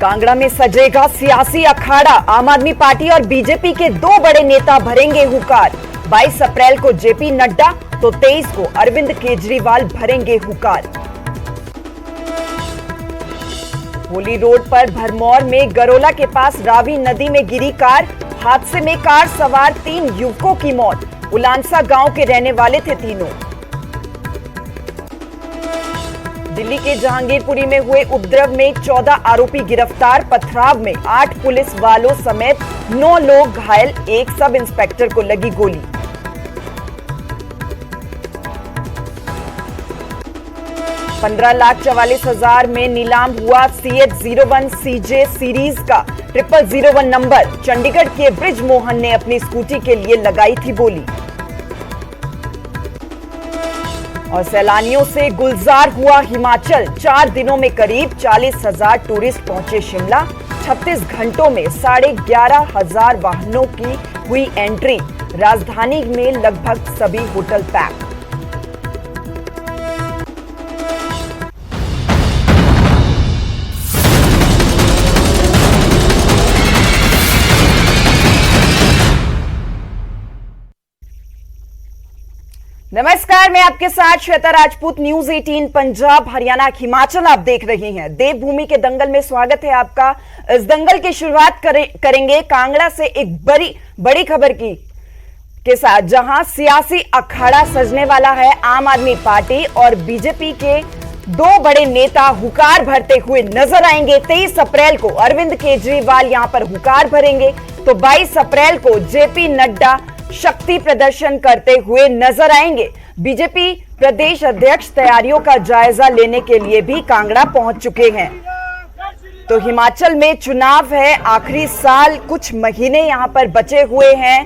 कांगड़ा में सजेगा सियासी अखाड़ा। आम आदमी पार्टी और बीजेपी के दो बड़े नेता भरेंगे हुंकार। 22 अप्रैल को जेपी नड्डा तो 23 को अरविंद केजरीवाल भरेंगे हुंकार। होली रोड पर भरमौर में गरोला के पास रावी नदी में गिरी कार। हादसे में कार सवार 3 युवकों की मौत। उलानसा गांव के रहने वाले थे तीनों। दिल्ली के जहांगीरपुरी में हुए उपद्रव में 14 आरोपी गिरफ्तार। पथराव में 8 पुलिस वालों समेत 9 लोग घायल। एक सब इंस्पेक्टर को लगी गोली। $15,44,000 में नीलाम हुआ CH-01 CJ सीरीज का 0001 नंबर। चंडीगढ़ के ब्रिज मोहन ने अपनी स्कूटी के लिए लगाई थी बोली। और सैलानियों से गुलजार हुआ हिमाचल। 4 दिनों में करीब 40,000 टूरिस्ट पहुंचे शिमला। 36 घंटों में 11,500 वाहनों की हुई एंट्री। राजधानी में लगभग सभी होटल पैक। नमस्कार, मैं आपके साथ श्वेता राजपूत। न्यूज 18 पंजाब हरियाणा हिमाचल आप देख रहे हैं। देवभूमि के दंगल में स्वागत है आपका। इस दंगल की शुरुआत करेंगे कांगड़ा से एक बड़ी खबर के साथ, जहां सियासी अखाड़ा सजने वाला है। आम आदमी पार्टी और बीजेपी के दो बड़े नेता हुंकार भरते हुए नजर आएंगे। 23 अप्रैल को अरविंद केजरीवाल यहां पर हुंकार भरेंगे तो 22 अप्रैल को जेपी नड्डा शक्ति प्रदर्शन करते हुए नजर आएंगे। बीजेपी प्रदेश अध्यक्ष तैयारियों का जायजा लेने के लिए भी कांगड़ा पहुंच चुके हैं। तो हिमाचल में चुनाव है, आखिरी साल, कुछ महीने यहां पर बचे हुए हैं।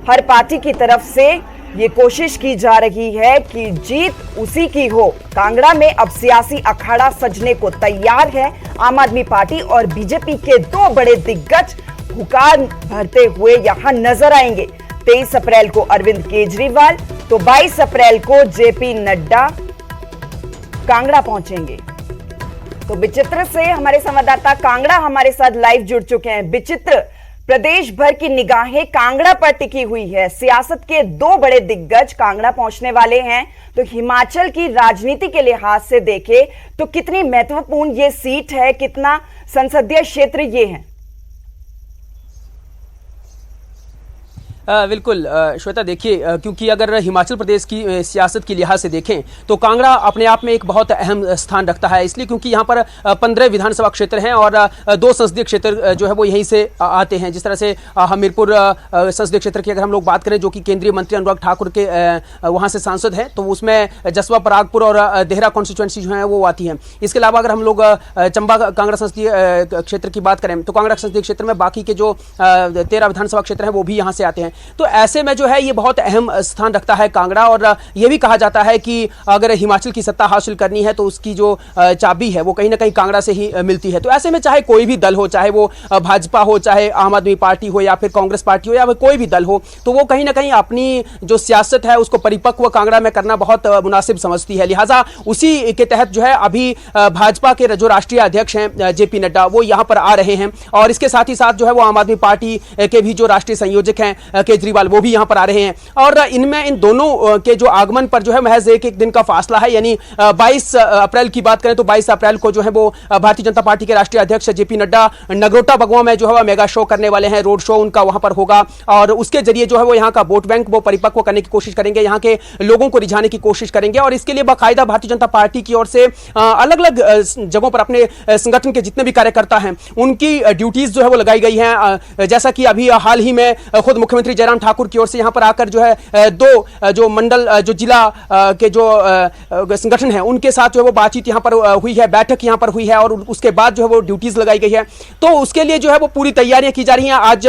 हर पार्टी की तरफ से ये कोशिश की जा रही है कि जीत उसी की हो। कांगड़ा में अब सियासी अखाड़ा सजने को तैयार है। आम आदमी पार्टी और बीजेपी के दो बड़े दिग्गज हुंकार भरते हुए यहां नजर आएंगे। 23 अप्रैल को अरविंद केजरीवाल तो 22 अप्रैल को जेपी नड्डा कांगड़ा पहुंचेंगे। तो विचित्र से हमारे संवाददाता कांगड़ा हमारे साथ लाइव जुड़ चुके हैं। विचित्र, प्रदेश भर की निगाहें कांगड़ा पर टिकी हुई है। सियासत के दो बड़े दिग्गज कांगड़ा पहुंचने वाले हैं। तो हिमाचल की राजनीति के लिहाज से देखें तो कितनी महत्वपूर्ण ये सीट है, कितना संसदीय क्षेत्र ये है? बिल्कुल श्वेता, देखिए, क्योंकि अगर हिमाचल प्रदेश की सियासत की लिहाज से देखें तो कांगड़ा अपने आप में एक बहुत अहम स्थान रखता है। इसलिए क्योंकि यहाँ पर 15 विधानसभा क्षेत्र हैं और 2 संसदीय क्षेत्र जो है वो यहीं से आते हैं। जिस तरह से हमीरपुर संसदीय क्षेत्र की अगर हम लोग बात करें, जो कि केंद्रीय मंत्री अनुराग ठाकुर के वहाँ से सांसद हैं, तो उसमें जसवा, परागपुर और देहरा कॉन्स्टिट्यूएंसी जो है वो आती है। इसके अलावा अगर हम लोग चंबा कांगड़ा संसदीय क्षेत्र की बात करें तो कांगड़ा संसदीय क्षेत्र में बाकी के जो 13 विधानसभा क्षेत्र हैं वो भी यहाँ से आते हैं। तो ऐसे में जो है ये बहुत अहम स्थान रखता है कांगड़ा। और ये भी कहा जाता है कि अगर हिमाचल की सत्ता हासिल करनी है तो उसकी जो चाबी है वो कहीं ना कहीं कांगड़ा से ही मिलती है। तो ऐसे में चाहे कोई भी दल हो, चाहे वो भाजपा हो, चाहे आम आदमी पार्टी हो, या फिर कांग्रेस पार्टी हो, या फिर कोई भी दल हो, तो वो कहीं ना कहीं अपनी जो सियासत है उसको परिपक्व कांगड़ा में करना बहुत मुनासिब समझती है। लिहाजा उसी के तहत जो है अभी भाजपा के जो राष्ट्रीय अध्यक्ष हैं जेपी नड्डा, वो यहाँ पर आ रहे हैं। और इसके साथ ही साथ जो है वो आम आदमी पार्टी के भी जो राष्ट्रीय संयोजक हैं केजरीवाल, वो भी यहां पर आ रहे हैं। और इनमें इन दोनों के जो आगमन पर जो है महज एक दिन का फासला है। यानी 22 अप्रैल की बात करें तो 22 अप्रैल को जो है वो भारतीय जनता पार्टी के राष्ट्रीय अध्यक्ष जेपी नड्डा नगरोटा बगवा में जो है मेगा शो करने वाले हैं। रोड शो उनका वहां पर होगा और उसके जरिए जो है वो यहाँ का वोट बैंक वो परिपक्व करने की कोशिश करेंगे, यहाँ के लोगों को रिझाने की कोशिश करेंगे। और इसके लिए बाकायदा भारतीय जनता पार्टी की ओर से अलग अलग जगहों पर अपने संगठन के जितने भी कार्यकर्ता हैं उनकी ड्यूटीज जो है वो लगाई गई हैं। जैसा कि अभी हाल ही में खुद मुख्यमंत्री जयराम ठाकुर की ओर से यहां पर आकर जो है 2 जो मंडल जो जिला के जो संगठन है उनके साथ जो है वो बातचीत यहां पर हुई है, बैठक यहां पर हुई है और उसके बाद जो है वो ड्यूटीज लगाई गई है। तो उसके लिए जो है वो पूरी तैयारियां की जा रही हैं। आज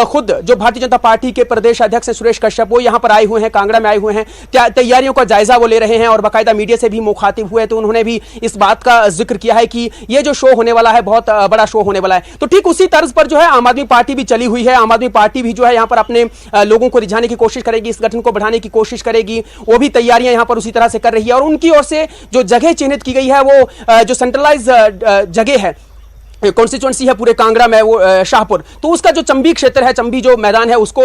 खुद जो भारतीय जनता पार्टी के प्रदेश अध्यक्ष सुरेश कश्यप वो यहां पर आए हुए हैं, कांगड़ा में आए हुए हैं, तैयारियों का जायजा वो ले रहे हैं और बाकायदा मीडिया से भी मुखातिब हुए। तो उन्होंने भी इस बात का जिक्र किया है कि ये जो शो होने वाला है बहुत बड़ा शो होने वाला है। तो ठीक उसी तर्ज पर जो है आम आदमी पार्टी भी चली हुई है। आम आदमी पार्टी भी जो है यहां पर अपने लोगों को रिझाने की कोशिश करेगी, इस गठन को बढ़ाने की कोशिश करेगी। वो भी तैयारियां यहां पर उसी तरह से कर रही है और उनकी ओर से जो जगह चिन्हित की गई है वो जो सेंट्रलाइज जगह है कॉन्स्टिट्यूंसी है पूरे कांगड़ा में, वो शाहपुर, तो उसका जो चंबी क्षेत्र है, चंबी जो मैदान है, उसको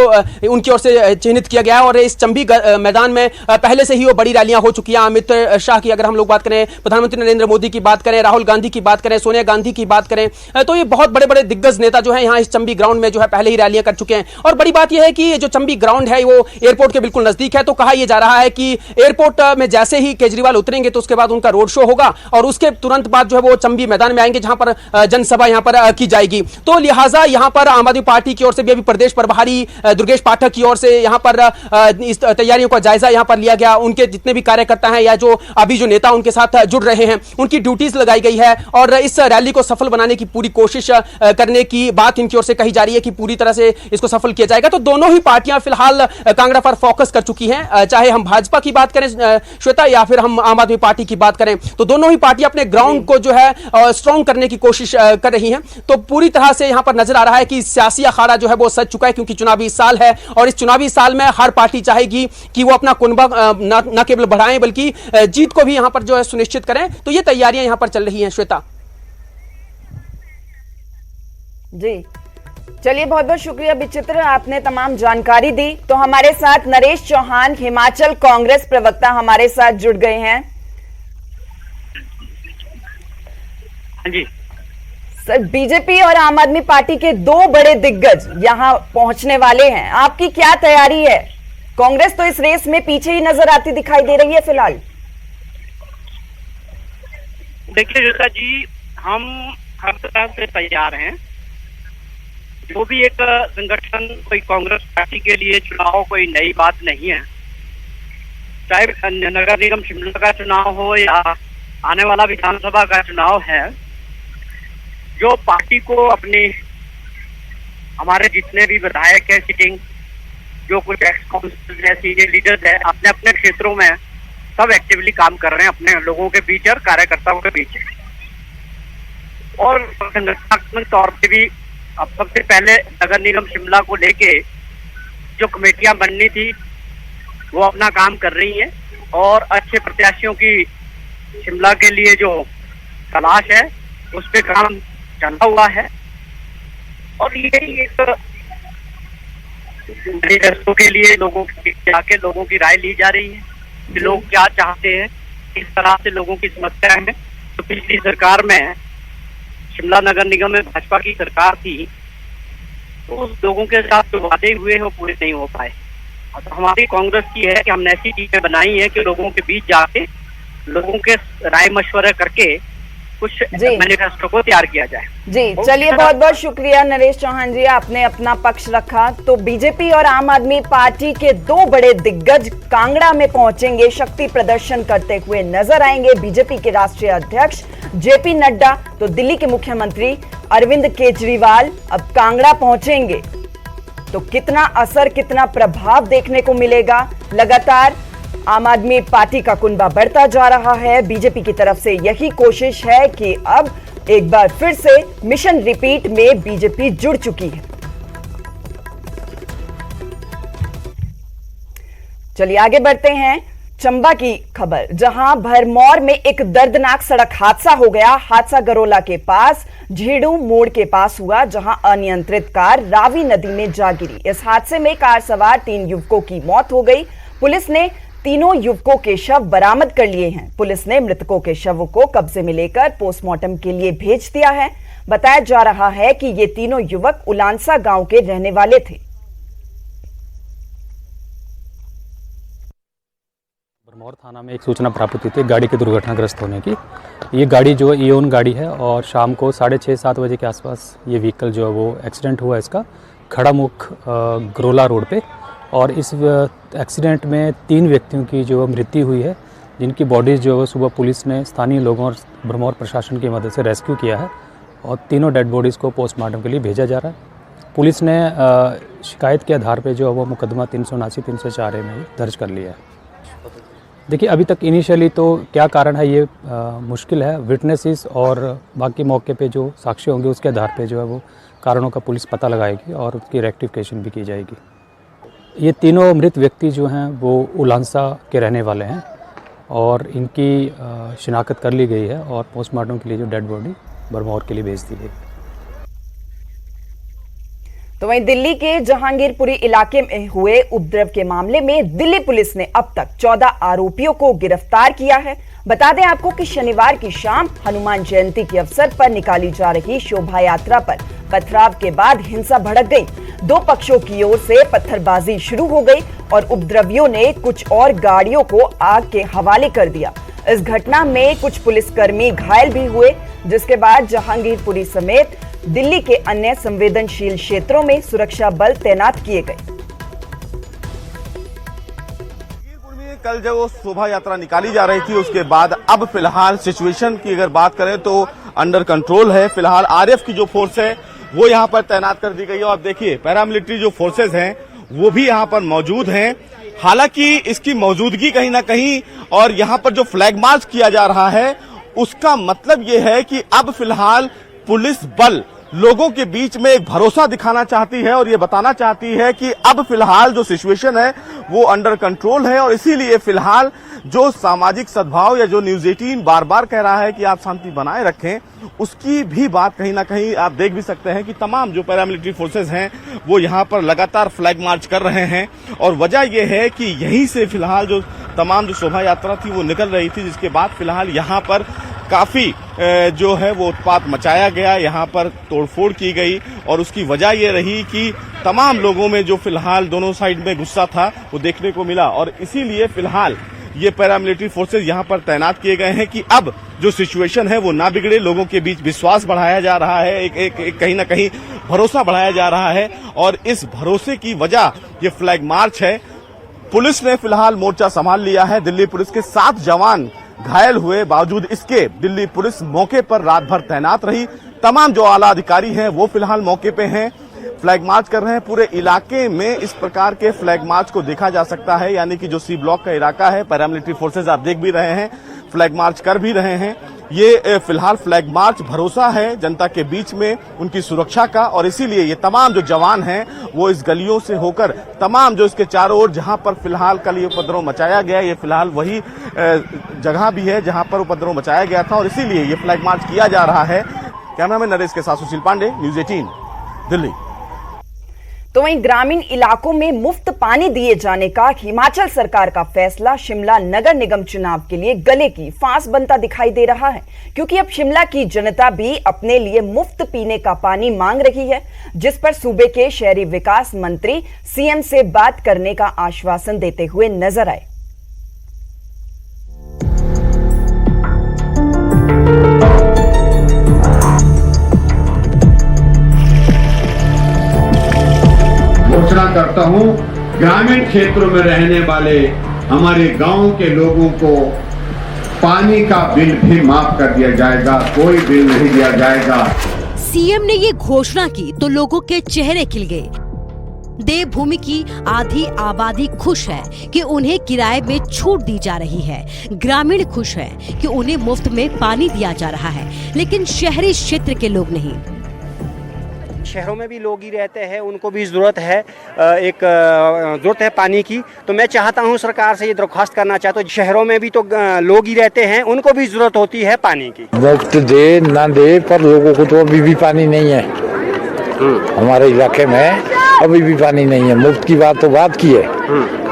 उनकी ओर से चिन्हित किया गया है। और इस चंबी मैदान में पहले से ही वो बड़ी रैलियां हो चुकी हैं। अमित शाह की अगर हम लोग बात करें, प्रधानमंत्री नरेंद्र मोदी की बात करें, राहुल गांधी की बात करें, सोनिया गांधी की बात करें, तो ये बहुत बड़े बड़े दिग्गज नेता जो है यहाँ इस चंबी ग्राउंड में जो है पहले ही रैलियां कर चुके हैं। और बड़ी बात यह है कि जो चंबी ग्राउंड है वो एयरपोर्ट के बिल्कुल नजदीक है, तो कहा यह जा रहा है कि एयरपोर्ट में जैसे ही केजरीवाल उतरेंगे तो उसके बाद उनका रोड शो होगा और उसके तुरंत बाद जो है वो चंबी मैदान में आएंगे, जहां पर जनसभा यहां पर की जाएगी। तो लिहाजा यहां पर आम आदमी पार्टी की ओर से भी अभी प्रदेश प्रभारी दुर्गेश पाठक की ओर से यहां पर इस तैयारियों का जायजा यहां पर लिया गया। उनके जितने भी कार्यकर्ता हैं या जो अभी जो नेता उनके साथ जुड़ रहे हैं, उनकी ड्यूटीज लगाई गई है और इस रैली को सफल बनाने की पूरी कोशिश करने की बात इनकी ओर से कही जा रही है कि पूरी तरह से इसको सफल किया जाएगा। तो दोनों ही पार्टियां फिलहाल कांगड़ा पर फोकस कर चुकी हैं, चाहे हम भाजपा की बात करें श्वेता या फिर हम आम आदमी पार्टी की बात करें, तो दोनों ही पार्टियां अपने ग्राउंड को जो है स्ट्रॉन्ग करने की कोशिश कर रही हैं। तो पूरी तरह से यहां पर नजर आ रहा है कि सियासी अखाड़ा जो है वो सज चुका है, क्योंकि चुनावी साल है और इस चुनावी साल में हर पार्टी चाहेगी कि वो अपना कुनबा न केवल बढ़ाएं बल्कि जीत को भी यहां पर जो है सुनिश्चित करें। तो ये तैयारियां यहां पर चल रही हैं श्वेता। जी चलिए, बहुत बहुत शुक्रिया विचित्र, आपने तमाम जानकारी दी। तो हमारे साथ नरेश चौहान, हिमाचल कांग्रेस प्रवक्ता, हमारे साथ जुड़ गए हैं। हाँ जी सर, बीजेपी और आम आदमी पार्टी के दो बड़े दिग्गज यहां पहुंचने वाले हैं, आपकी क्या तैयारी है? कांग्रेस तो इस रेस में पीछे ही नजर आती दिखाई दे रही है फिलहाल। देखिए रीता जी, हम हर तरह से तैयार हैं। जो भी एक संगठन, कोई कांग्रेस पार्टी के लिए चुनाव कोई नई बात नहीं है। चाहे नगर निगम शिमला का चुनाव हो या आने वाला विधानसभा का चुनाव है, जो पार्टी को अपनी, हमारे जितने भी विधायक है सिटिंग, जो कुछ एक्स काउंसिल है, सीनियर लीडर्स है, अपने अपने क्षेत्रों में सब एक्टिवली काम कर रहे हैं अपने लोगों के बीच और कार्यकर्ताओं के बीच। और संगठनात्मक तौर पे भी अब सबसे पहले नगर निगम शिमला को लेके जो कमेटियां बननी थी वो अपना काम कर रही हैं और अच्छे प्रत्याशियों की शिमला के लिए जो तलाश है उस पे काम चला हुआ है। और यही एक मैनिफेस्टो के लिए लोगों के बीच जाके लोगों की राय ली जा रही है कि लोग क्या चाहते हैं, किस तरह से लोगों की समस्या है। तो पिछली सरकार में शिमला नगर निगम में भाजपा की सरकार थी, तो उस लोगों के साथ जो वादे हुए हैं वो पूरे नहीं हो पाए। तो हमारी कांग्रेस की है कि हमने ऐसी चीजें बनाई है कि लोगों के बीच जाके लोगों के राय मशवरा करके कुछ मैनिफेस्टो को तैयार किया जाए। जी चलिए, बहुत बहुत शुक्रिया नरेश चौहान जी, आपने अपना पक्ष रखा। तो बीजेपी और आम आदमी पार्टी के दो बड़े दिग्गज कांगड़ा में पहुंचेंगे, शक्ति प्रदर्शन करते हुए नजर आएंगे। बीजेपी के राष्ट्रीय अध्यक्ष जेपी नड्डा, तो दिल्ली के मुख्यमंत्री अरविंद केजरीवाल अब कांगड़ा पहुंचेंगे। तो कितना असर, कितना प्रभाव देखने को मिलेगा? लगातार आम आदमी पार्टी का कुनबा बढ़ता जा रहा है। बीजेपी की तरफ से यही कोशिश है कि अब एक बार फिर से मिशन रिपीट में बीजेपी जुड़ चुकी है। चलिए आगे बढ़ते हैं। चंबा की खबर, जहां भरमौर में एक दर्दनाक सड़क हादसा हो गया। हादसा गरोला के पास झेड़ू मोड़ के पास हुआ, जहां अनियंत्रित कार रावी नदी में जा गिरी। इस हादसे में कार सवार 3 युवकों की मौत हो गई। पुलिस ने तीनों युवकों के शव बरामद कर लिए हैं। पुलिस ने मृतकों के शवों को कब्जे में लेकर पोस्टमार्टम के लिए भेज दिया है। बताया जा रहा है कि ये तीनों युवक उलांसा गांव के रहने वाले थे। भरमौर थाना में एक सूचना प्राप्त हुई थी गाड़ी के दुर्घटनाग्रस्त होने की। ये गाड़ी जो है ईओन गाड़ी है और शाम को 6:30-7 बजे के आसपास ये व्हीकल जो है वो एक्सीडेंट हुआ इसका खड़ामुख गरोला रोड पे। और इस एक्सीडेंट में 3 व्यक्तियों की जो मृत्यु हुई है, जिनकी बॉडीज़ जो है सुबह पुलिस ने स्थानीय लोगों और भरमौर प्रशासन की मदद से रेस्क्यू किया है और तीनों डेड बॉडीज़ को पोस्टमार्टम के लिए भेजा जा रहा है। पुलिस ने शिकायत के आधार पे जो है वो मुकदमा 379-304 में दर्ज कर लिया है। देखिए, अभी तक इनिशियली तो क्या कारण है ये मुश्किल है। विटनेसेस और बाकी मौके पे जो साक्ष्य होंगे उसके आधार पे जो है वो कारणों का पुलिस पता लगाएगी और उसकी रेक्टिफिकेशन भी की जाएगी। ये तीनों मृत व्यक्ति जो हैं वो उलांसा के रहने वाले हैं और इनकी शिनाख्त कर ली गई है और पोस्टमार्टम के लिए जो डेड बॉडी भरमौर के लिए भेज दी गई। तो वहीं दिल्ली के जहांगीरपुरी इलाके में हुए उपद्रव के मामले में दिल्ली पुलिस ने अब तक 14 आरोपियों को गिरफ्तार किया है। बता दें आपको कि शनिवार की शाम हनुमान जयंती के अवसर पर निकाली जा रही शोभा यात्रा पर पथराव के बाद हिंसा भड़क गई। दो पक्षों की ओर से पत्थरबाजी शुरू हो गई और उपद्रवियों ने कुछ और गाड़ियों को आग के हवाले कर दिया। इस घटना में कुछ पुलिसकर्मी घायल भी हुए, जिसके बाद जहांगीरपुरी समेत दिल्ली के अन्य संवेदनशील क्षेत्रों में सुरक्षा बल तैनात किए गए। जहांगीरपुर में कल जब वो शोभा यात्रा निकाली जा रही थी, उसके बाद अब फिलहाल सिचुएशन की अगर बात करें तो अंडर कंट्रोल है। फिलहाल आरएफ की जो फोर्स है वो यहां पर तैनात कर दी गई है और देखिए पैरामिलिट्री जो फोर्सेज हैं वो भी यहां पर मौजूद हैं। हालांकि इसकी मौजूदगी कहीं ना कहीं और यहां पर जो फ्लैग मार्च किया जा रहा है उसका मतलब ये है कि अब फिलहाल पुलिस बल लोगों के बीच में एक भरोसा दिखाना चाहती है और ये बताना चाहती है कि अब फिलहाल जो सिचुएशन है वो अंडर कंट्रोल है। और इसीलिए फिलहाल जो सामाजिक सद्भाव या जो न्यूज 18 बार बार कह रहा है कि आप शांति बनाए रखें, उसकी भी बात कहीं ना कहीं आप देख भी सकते हैं कि तमाम जो पैरामिलिट्री फोर्सेज हैं वो यहां पर लगातार फ्लैग मार्च कर रहे हैं। और वजह यह है कि यहीं से फिलहाल जो तमाम जो शोभा यात्रा थी वो निकल रही थी, जिसके बाद फिलहाल यहां पर काफी जो है वो उत्पात मचाया गया, यहाँ पर तोड़फोड़ की गई और उसकी वजह ये रही कि तमाम लोगों में जो फिलहाल दोनों साइड में गुस्सा था वो देखने को मिला। और इसीलिए फिलहाल ये पैरामिलिट्री फोर्सेज यहाँ पर तैनात किए गए हैं कि अब जो सिचुएशन है वो ना बिगड़े, लोगों के बीच विश्वास बढ़ाया जा रहा है, एक कहीं ना कहीं भरोसा बढ़ाया जा रहा है। और इस भरोसे की वजह ये फ्लैग मार्च है। पुलिस ने फिलहाल मोर्चा संभाल लिया है। दिल्ली पुलिस के 7 जवान घायल हुए, बावजूद इसके दिल्ली पुलिस मौके पर रात भर तैनात रही। तमाम जो आला अधिकारी हैं वो फिलहाल मौके पे हैं, फ्लैग मार्च कर रहे हैं। पूरे इलाके में इस प्रकार के फ्लैग मार्च को देखा जा सकता है, यानी कि जो सी ब्लॉक का इलाका है, पैरामिलिट्री फोर्सेज आप देख भी रहे हैं, फ्लैग मार्च कर भी रहे हैं। ये फिलहाल फ्लैग मार्च भरोसा है जनता के बीच में उनकी सुरक्षा का। और इसीलिए ये तमाम जो जवान हैं वो इस गलियों से होकर तमाम जो इसके चारों ओर जहां पर फिलहाल कल ये उपद्रव मचाया गया, ये फिलहाल वही जगह भी है जहां पर उपद्रव मचाया गया था और इसीलिए ये फ्लैग मार्च किया जा रहा है। कैमरामैन नरेश के साथ सुशील पांडे, न्यूज 18 दिल्ली। तो वहीं ग्रामीण इलाकों में मुफ्त पानी दिए जाने का हिमाचल सरकार का फैसला शिमला नगर निगम चुनाव के लिए गले की फांस बनता दिखाई दे रहा है, क्योंकि अब शिमला की जनता भी अपने लिए मुफ्त पीने का पानी मांग रही है, जिस पर सूबे के शहरी विकास मंत्री सीएम से बात करने का आश्वासन देते हुए नजर आए। घोषणा करता हूं, ग्रामीण क्षेत्रों में रहने वाले हमारे गांव के लोगों को पानी का बिल भी माफ कर दिया जाएगा, कोई बिल नहीं दिया जाएगा। सीएम ने ये घोषणा की तो लोगों के चेहरे खिल गए। देवभूमि की आधी आबादी खुश है कि उन्हें किराए में छूट दी जा रही है। ग्रामीण खुश है कि उन्हें मुफ्त में पानी दिया जा रहा है, लेकिन शहरी क्षेत्र के लोग नहीं। शहरों में भी लोग ही रहते हैं, उनको भी जरूरत है पानी की। तो मैं चाहता हूं, सरकार से ये दरख्वास्त करना चाहता हूं, शहरों में भी तो लोग ही रहते हैं, उनको भी जरूरत होती है पानी की। मुफ्त दे ना दे, पर लोगों को तो अभी भी पानी नहीं है। हमारे इलाके में अभी भी पानी नहीं है। मुफ्त की बात तो बात की है,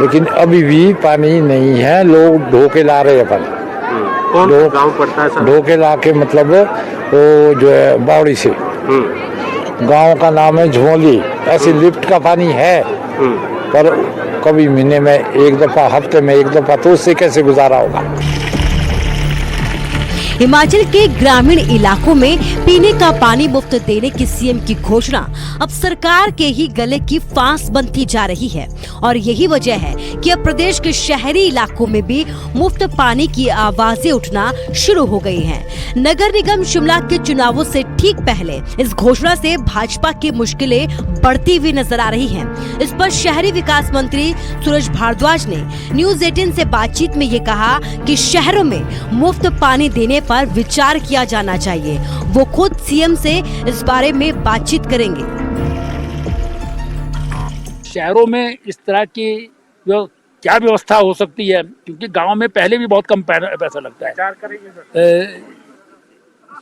लेकिन अभी भी पानी नहीं है। लोग ढोके ला रहे हैं पानी। कौन गाँव पड़ता है? ढोके ला के मतलब वो जो है बावड़ी से, गांव का नाम है झमोली। ऐसी लिफ्ट का पानी है, पर कभी महीने में एक दफा, हफ्ते में एक दफा, तो उससे कैसे गुजारा होगा। हिमाचल के ग्रामीण इलाकों में पीने का पानी मुफ्त देने की सीएम की घोषणा अब सरकार के ही गले की फांस बनती जा रही है और यही वजह है कि अब प्रदेश के शहरी इलाकों में भी मुफ्त पानी की आवाजें उठना शुरू हो गई हैं। नगर निगम शिमला के चुनावों से ठीक पहले इस घोषणा से भाजपा की मुश्किलें बढ़ती हुई नजर आ रही हैं। इस पर शहरी विकास मंत्री सुरेश भारद्वाज ने न्यूज 18 से बातचीत में ये कहा कि शहरों में मुफ्त पानी देने पर विचार किया जाना चाहिए। वो खुद सीएम से इस बारे में बातचीत करेंगे। शहरों में इस तरह की क्या व्यवस्था हो सकती है, क्योंकि गांव में पहले भी बहुत कम पैसा लगता है।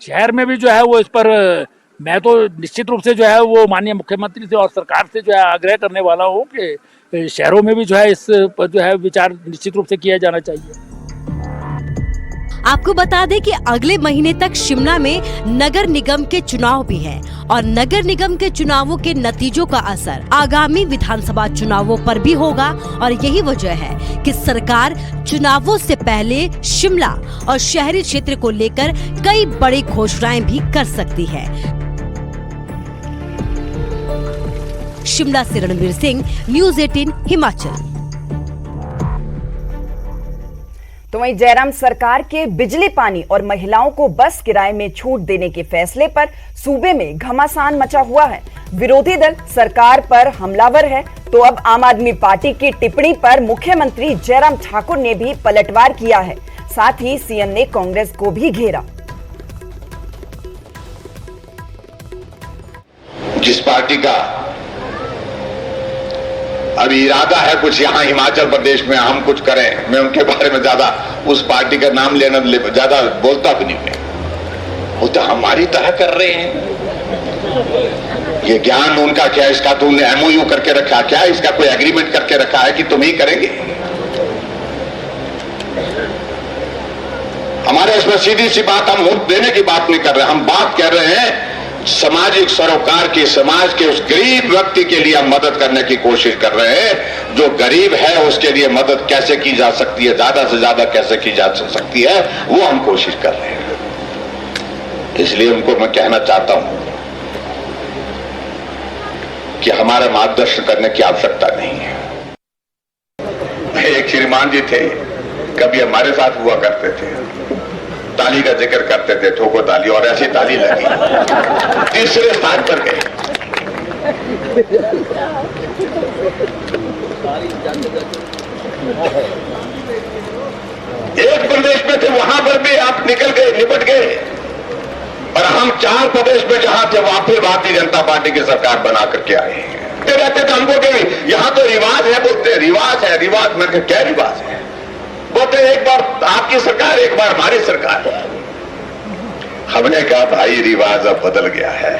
शहर में भी जो है वो इस पर मैं तो निश्चित रूप से जो है वो माननीय मुख्यमंत्री से और सरकार से जो है आग्रह करने वाला हूँ कि शहरों में भी जो है इस पर जो है विचार निश्चित रूप से किया जाना चाहिए। आपको बता दें कि अगले महीने तक शिमला में नगर निगम के चुनाव भी हैं और नगर निगम के चुनावों के नतीजों का असर आगामी विधानसभा चुनावों पर भी होगा और यही वजह है कि सरकार चुनावों से पहले शिमला और शहरी क्षेत्र को लेकर कई बड़ी घोषणाएं भी कर सकती है। शिमला से रणवीर सिंह, न्यूज़ 18 हिमाचल। तो वहीं जयराम सरकार के बिजली पानी और महिलाओं को बस किराए में छूट देने के फैसले पर सूबे में घमासान मचा हुआ है। विरोधी दल सरकार पर हमलावर है, तो अब आम आदमी पार्टी की टिप्पणी पर मुख्यमंत्री जयराम ठाकुर ने भी पलटवार किया है। साथ ही सीएम ने कांग्रेस को भी घेरा। जिस पार्टी का अभी इरादा है कुछ यहाँ हिमाचल प्रदेश में हम कुछ करें, मैं उनके बारे में ज्यादा उस पार्टी का नाम लेना ज्यादा बोलता भी नहीं मैं। वो तो हमारी तरह कर रहे हैं। ये ज्ञान उनका क्या, इसका तुमने एमओयू करके रखा क्या, इसका कोई एग्रीमेंट करके रखा है कि तुम ही करेंगे? हमारे इसमें सीधी सी बात, हम वोट देने की बात नहीं कर रहे, हम बात कर रहे हैं सामाजिक सरोकार की, समाज के उस गरीब व्यक्ति के लिए हम मदद करने की कोशिश कर रहे हैं। जो गरीब है उसके लिए मदद कैसे की जा सकती है, ज्यादा से ज्यादा कैसे की जा सकती है, वो हम कोशिश कर रहे हैं। इसलिए उनको मैं कहना चाहता हूं कि हमारा मार्गदर्शन करने की आवश्यकता नहीं है। एक श्रीमान जी थे, कभी हमारे साथ हुआ करते थे, ताली का जिक्र करते थे, ठोको ताली, और ऐसी ताली लगी, तीसरे स्थान पर गए। एक प्रदेश में थे, वहां पर भी आप निकल गए, निपट गए, और हम 4 प्रदेश में जहां थे वहां फिर भारतीय जनता पार्टी की सरकार बना करके आए। रहते थे हमको कि यहां तो रिवाज है, बोलते रिवाज है, रिवाज। मैंने क्या रिवाज है? बोलते एक बार आपकी सरकार, एक बार हमारी सरकार। हमने कहा भाई रिवाज अब बदल गया है।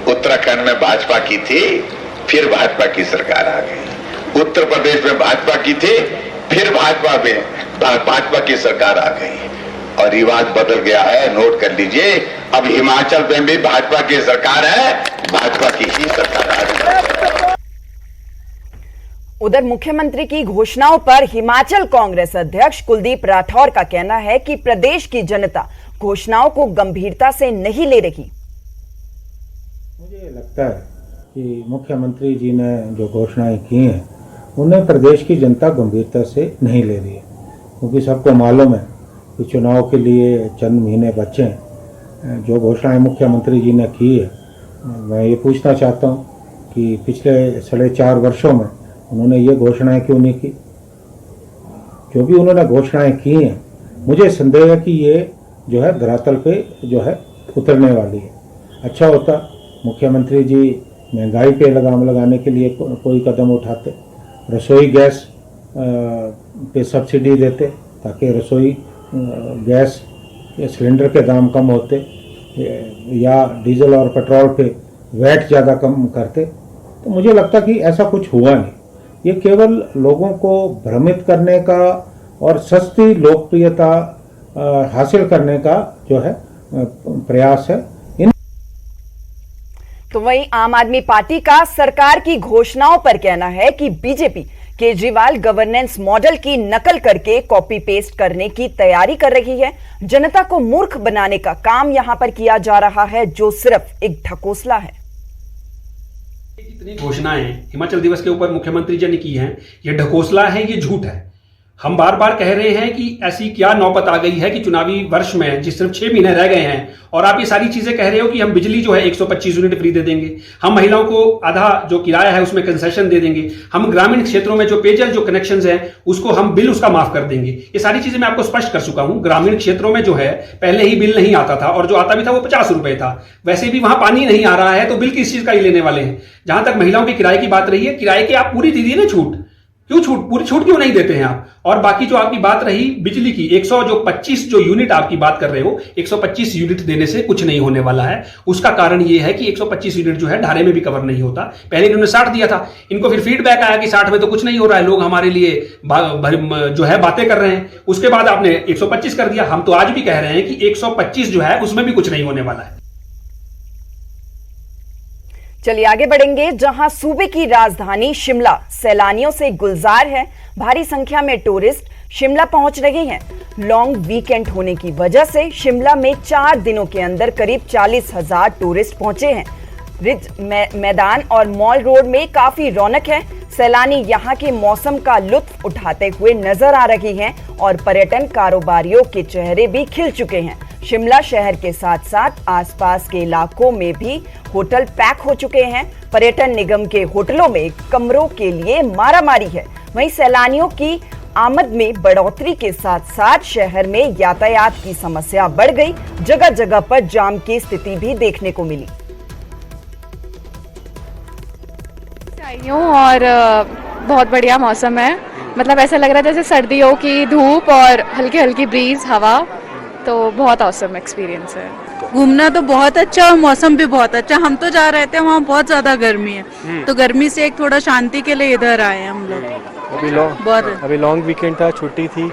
उत्तराखंड में भाजपा की थी, फिर भाजपा की सरकार आ गई। उत्तर प्रदेश में भाजपा की थी, फिर भाजपा की सरकार आ गई, और रिवाज बदल गया है। नोट कर लीजिए, अब हिमाचल में भी भाजपा की सरकार है, भाजपा की ही सरकार आ गई। उधर मुख्यमंत्री की घोषणाओं पर हिमाचल कांग्रेस अध्यक्ष कुलदीप राठौर का कहना है कि प्रदेश की जनता घोषणाओं को गंभीरता से नहीं ले रही। मुझे लगता है कि मुख्यमंत्री जी ने जो घोषणाएं की हैं उन्हें प्रदेश की जनता गंभीरता से नहीं ले रही है, क्योंकि सबको मालूम है कि चुनाव के लिए चंद महीने बचे हैं। जो घोषणाएं मुख्यमंत्री जी ने की है, मैं ये पूछना चाहता हूँ कि पिछले 4.5 वर्षों में उन्होंने ये घोषणाएं क्यों नहीं की? जो भी उन्होंने घोषणाएं की हैं, मुझे संदेह है कि ये जो है धरातल पे जो है उतरने वाली है। अच्छा होता मुख्यमंत्री जी महंगाई पे लगाम लगाने के लिए कोई कदम उठाते, रसोई गैस पे सब्सिडी देते ताकि रसोई गैस सिलेंडर के दाम कम होते, या डीजल और पेट्रोल पे वैट ज़्यादा कम करते। तो मुझे लगता कि ऐसा कुछ हुआ नहीं। ये केवल लोगों को भ्रमित करने का और सस्ती लोकप्रियता हासिल करने का जो है प्रयास है। तो वहीं आम आदमी पार्टी का सरकार की घोषणाओं पर कहना है कि बीजेपी केजरीवाल गवर्नेंस मॉडल की नकल करके कॉपी पेस्ट करने की तैयारी कर रही है। जनता को मूर्ख बनाने का काम यहां पर किया जा रहा है, जो सिर्फ एक ढकोसला है। जितनी घोषणाएं हिमाचल दिवस के ऊपर मुख्यमंत्री जी ने की हैं, ये ढकोसला है, ये झूठ है। हम बार बार कह रहे हैं कि ऐसी क्या नौबत आ गई है कि चुनावी वर्ष में जिस सिर्फ 6 महीने रह गए हैं और आप ये सारी चीजें कह रहे हो कि हम बिजली जो है 125 यूनिट फ्री दे देंगे, हम महिलाओं को आधा जो किराया है उसमें कंसेशन दे देंगे, हम ग्रामीण क्षेत्रों में जो पेयजल जो कनेक्शंस हैं उसको हम बिल उसका माफ कर देंगे। ये सारी चीजें मैं आपको स्पष्ट कर चुका हूं। ग्रामीण क्षेत्रों में जो है पहले ही बिल नहीं आता था, और जो आता भी था वो 50 रुपए था। वैसे भी वहां पानी नहीं आ रहा है, तो बिल किस चीज का ही लेने वाले हैं। जहां तक महिलाओं के किराए की बात रही है, किराए की आप पूरी दीजिए ना छूट, क्यों छूट, पूरी छूट क्यों नहीं देते हैं आप? और बाकी जो आपकी बात रही बिजली की, 125 जो यूनिट आपकी बात कर रहे हो, 125 यूनिट देने से कुछ नहीं होने वाला है। उसका कारण ये है कि 125 यूनिट जो है ढारे में भी कवर नहीं होता। पहले इन्होंने 60 दिया था, इनको फिर फीडबैक आया कि 60 में तो कुछ नहीं हो रहा है, लोग हमारे लिए जो है बातें कर रहे हैं। उसके बाद आपने 125 कर दिया। हम तो आज भी कह रहे हैं कि 125 जो है उसमें भी कुछ नहीं होने वाला है। चलिए आगे बढ़ेंगे, जहां सूबे की राजधानी शिमला सैलानियों से गुलजार है। भारी संख्या में टूरिस्ट शिमला पहुंच रहे हैं। लॉन्ग वीकेंड होने की वजह से शिमला में 4 दिनों के अंदर करीब 40,000 टूरिस्ट पहुंचे हैं। रिज मैदान और मॉल रोड में काफी रौनक है। सैलानी यहां के मौसम का लुत्फ उठाते हुए नजर आ रही हैं और पर्यटन कारोबारियों के चेहरे भी खिल चुके हैं। शिमला शहर के साथ साथ आसपास के इलाकों में भी होटल पैक हो चुके हैं। पर्यटन निगम के होटलों में कमरों के लिए मारामारी है। वहीं सैलानियों की आमद में बढ़ोतरी के साथ साथ शहर में यातायात की समस्या बढ़ गई। जगह जगह पर जाम की स्थिति भी देखने को मिली। आई हूँ और बहुत बढ़िया मौसम है। मतलब ऐसा लग रहा है जैसे सर्दियों की धूप और हल्की हल्की ब्रीज हवा, तो बहुत ऑसम एक्सपीरियंस है। घूमना तो बहुत अच्छा और मौसम भी बहुत अच्छा। हम तो जा रहे थे, वहाँ बहुत ज्यादा गर्मी है, तो गर्मी से एक थोड़ा शांति के लिए इधर आए हम लोग। अभी लॉन्ग वीकेंड था, छुट्टी थी,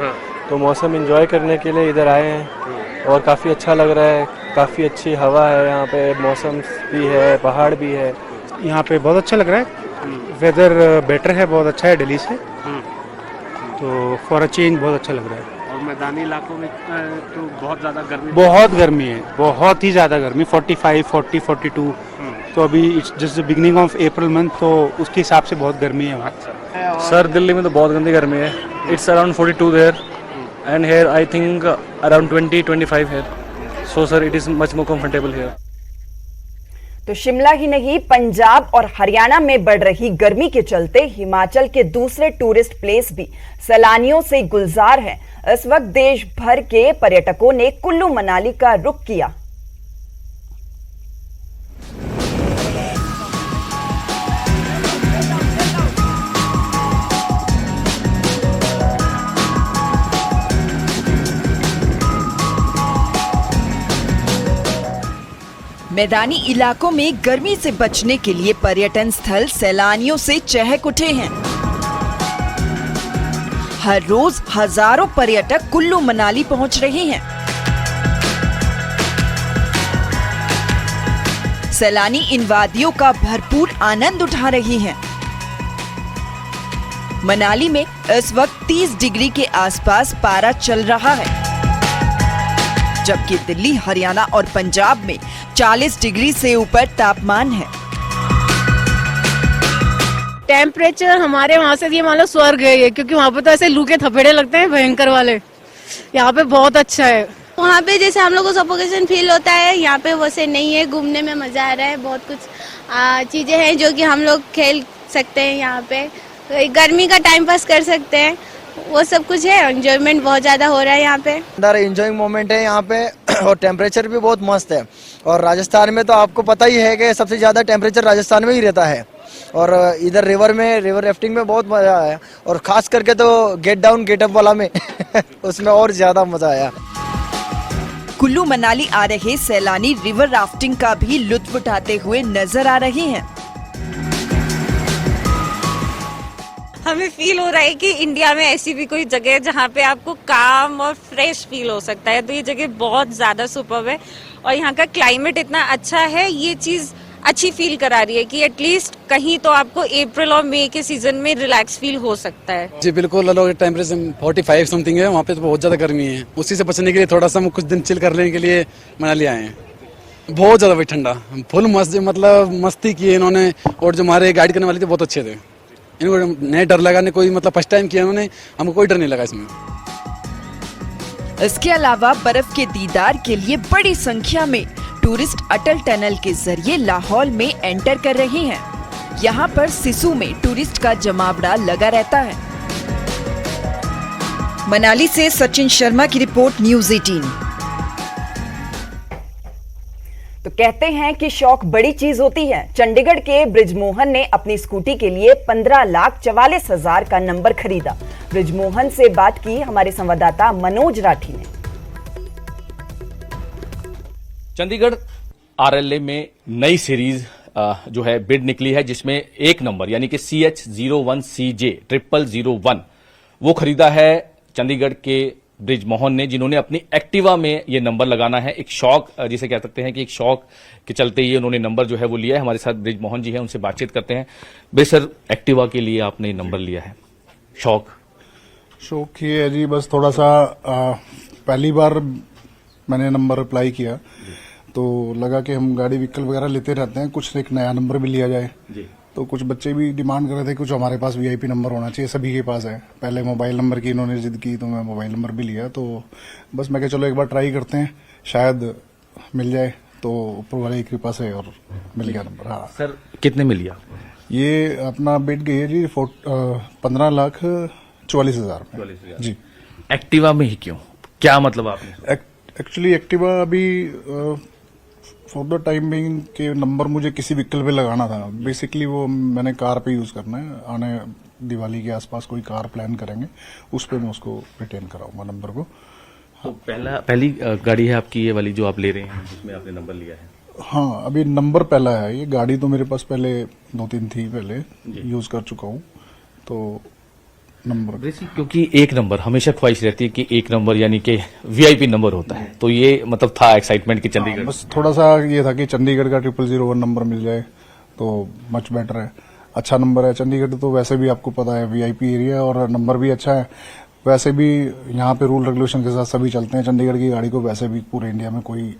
तो मौसम एंजॉय करने के लिए इधर आए हैं और काफ़ी अच्छा लग रहा है। काफ़ी अच्छी हवा है यहाँ पे, मौसम भी है, पहाड़ भी है। यहाँ पे बहुत अच्छा लग रहा है। वेदर बेटर है, बहुत अच्छा है दिल्ली से, तो फॉर अ चेंज बहुत अच्छा लग रहा है। और मैदानी इलाकों में तो बहुत ज़्यादा गर्मी, बहुत गर्मी है, बहुत ही ज़्यादा गर्मी, 45, 40, 42। तो अभी just beginning of April month, तो उसके हिसाब से बहुत गर्मी है वहाँ। सर दिल्ली में तो बहुत गंदी गर्मी है। It's around 42 there and here I think around 20-25 here. So sir it is much more comfortable here. तो शिमला ही नहीं, पंजाब और हरियाणा में बढ़ रही गर्मी के चलते हिमाचल के दूसरे टूरिस्ट प्लेस भी सैलानियों से गुलजार हैं। इस वक्त देश भर के पर्यटकों ने कुल्लू मनाली का रुख किया। मैदानी इलाकों में गर्मी से बचने के लिए पर्यटन स्थल सैलानियों से चहक उठे हैं। हर रोज हजारों पर्यटक कुल्लू मनाली पहुंच रहे हैं। सैलानी इन वादियों का भरपूर आनंद उठा रहे हैं। मनाली में इस वक्त 30 डिग्री के आसपास पारा चल रहा है, जबकि दिल्ली, हरियाणा और पंजाब में 40 डिग्री से ऊपर तापमान है। टेम्परेचर हमारे वहाँ से ये मान लो स्वर्ग है ये, क्योंकि वहाँ पे तो ऐसे लू के थपेड़े लगते हैं भयंकर वाले। यहाँ पे बहुत अच्छा है। वहाँ पे जैसे हम लोग को सफोकेशन फील होता है, यहाँ पे वैसे नहीं है। घूमने में मजा आ रहा है। बहुत कुछ चीजें हैं जो कि हम लोग खेल सकते हैं यहाँ पे, गर्मी का टाइम पास कर सकते हैं, वो सब कुछ है। एंजॉयमेंट बहुत ज्यादा हो रहा है यहाँ पे। एंजॉइंग मोमेंट है यहाँ पे और टेम्परेचर भी बहुत मस्त है। और राजस्थान में तो आपको पता ही है कि सबसे ज्यादा टेम्परेचर राजस्थान में ही रहता है। और इधर रिवर राफ्टिंग में बहुत मजा आया, और खास करके तो गेट डाउन गेट अप वाला में उसमें और ज्यादा मजा आया। कुल्लू मनाली आ रहे सैलानी रिवर राफ्टिंग का भी लुत्फ उठाते हुए नजर आ रहे हैं। हमें फील हो रहा है कि इंडिया में ऐसी भी कोई जगह है जहाँ पे आपको काम और फ्रेश फील हो सकता है। तो ये जगह बहुत ज्यादा सुपर्ब है और यहाँ का क्लाइमेट इतना अच्छा है, ये चीज अच्छी फील करा रही है कि एटलीस्ट कहीं तो आपको अप्रैल और मई के सीजन में रिलैक्स फील हो सकता है। जी बिल्कुल, टेम्परेचर 45 समथिंग है, वहाँ पे तो बहुत ज्यादा गर्मी है। उसी से बचने के लिए थोड़ा सा हम कुछ दिन चिल करने के लिए मनाली आए हैं। बहुत ज्यादा भाई ठंडा, फुल मतलब मस्ती की है इन्होंने, और जो हमारे गाइड करने वाले थे बहुत अच्छे थे। इनको नहीं डर लगा, नहीं कोई मतलब फर्स्ट टाइम किया इन्होंने, हमको कोई डर नहीं लगा इसमें। इसके अलावा बर्फ के दीदार के लिए बड़ी संख्या में टूरिस्ट अटल टनल के जरिए लाहौल में एंटर कर रहे हैं। यहाँ पर सिसु में टूरिस्ट का जमावड़ा लगा रहता है। मनाली से सचिन शर्मा की रिपोर्ट, न्यूज़ 18। तो कहते हैं कि शौक बड़ी चीज होती है। चंडीगढ़ के बृजमोहन ने अपनी स्कूटी के लिए 15,44,000 का नंबर खरीदा। बृजमोहन से बात की हमारे संवाददाता मनोज राठी ने। चंडीगढ़ आरएलए में नई सीरीज जो है बिड निकली है, जिसमें एक नंबर यानी कि CH01CJ 0001 वो खरीदा है चंडीगढ़ के बृजमोहन ने, जिन्होंने अपनी एक्टिवा में ये नंबर लगाना है। एक शौक जिसे कह सकते हैं कि एक शौक के चलते ही उन्होंने नंबर जो है वो लिया है। हमारे साथ बृजमोहन जी हैं, उनसे बातचीत करते हैं। सर, एक्टिवा के लिए आपने नंबर लिया है, शौक ये है जी, बस थोड़ा सा पहली बार मैंने नंबर अप्लाई किया तो लगा कि हम गाड़ी व्हीकल वगैरह लेते रहते हैं, कुछ एक नया नंबर भी लिया जाए जी। तो कुछ बच्चे भी डिमांड कर रहे थे कुछ हमारे पास VIP नंबर होना चाहिए, सभी के पास है। पहले मोबाइल नंबर की इन्होंने जिद की तो मैं मोबाइल नंबर भी लिया। तो बस मैं कहा चलो एक बार ट्राई करते हैं, शायद मिल जाए। तो ऊपर वाले की कृपा से और मिल गया नंबर। हाँ सर, कितने में लिया? ये अपना बिड गई है जी 15,44,000 जी। एक्टिवा में ही क्यों, क्या मतलब आपने? एक्चुअली एक्टिवा अभी फॉर द टाइम बिंग के नंबर मुझे किसी व्हीकल पे लगाना था। बेसिकली वो मैंने कार पे यूज करना है। आने दिवाली के आसपास कोई कार प्लान करेंगे, उस पे मैं उसको रिटेन कराऊंगा नंबर को। तो पहली गाड़ी है आपकी ये वाली जो आप ले रहे हैं, जिसमें आपने नंबर लिया है? हाँ, अभी नंबर पहला है। ये गाड़ी तो मेरे पास पहले 2-3 थी, पहले यूज कर चुका हूँ। तो नंबर क्योंकि एक नंबर हमेशा ख्वाहिश रहती है कि एक नंबर यानी कि VIP नंबर होता है, तो ये मतलब था एक्साइटमेंट कि चंडीगढ़। बस थोड़ा सा ये था कि चंडीगढ़ का 0001 नंबर मिल जाए तो मच बेटर है। अच्छा नंबर है। चंडीगढ़ तो वैसे भी आपको पता है VIP एरिया, और नंबर भी अच्छा है। वैसे भी यहाँ पे रूल रेगुलेशन के साथ सभी चलते हैं। चंडीगढ़ की गाड़ी को वैसे भी पूरे इंडिया में कोई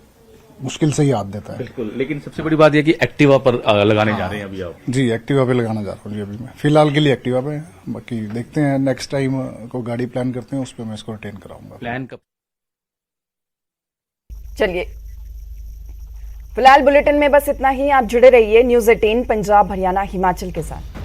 मुश्किल से ही याद देता है। बिल्कुल, लेकिन सबसे बड़ी बात यह कि एक्टिवा पर लगाने जा रहे हैं अभी आप? जी, एक्टिवा पे लगाना जा रहा हूँ जी अभी मैं। फिलहाल के लिए एक्टिवा पे, बाकी देखते हैं नेक्स्ट टाइम को गाड़ी प्लान करते हैं, उस पर मैं इसको रिटेन कराऊंगा। प्लान कब? चलिए, फिलहाल बुलेटिन में बस इतना ही। आप जुड़े रहिए News 18 पंजाब हरियाणा हिमाचल के साथ।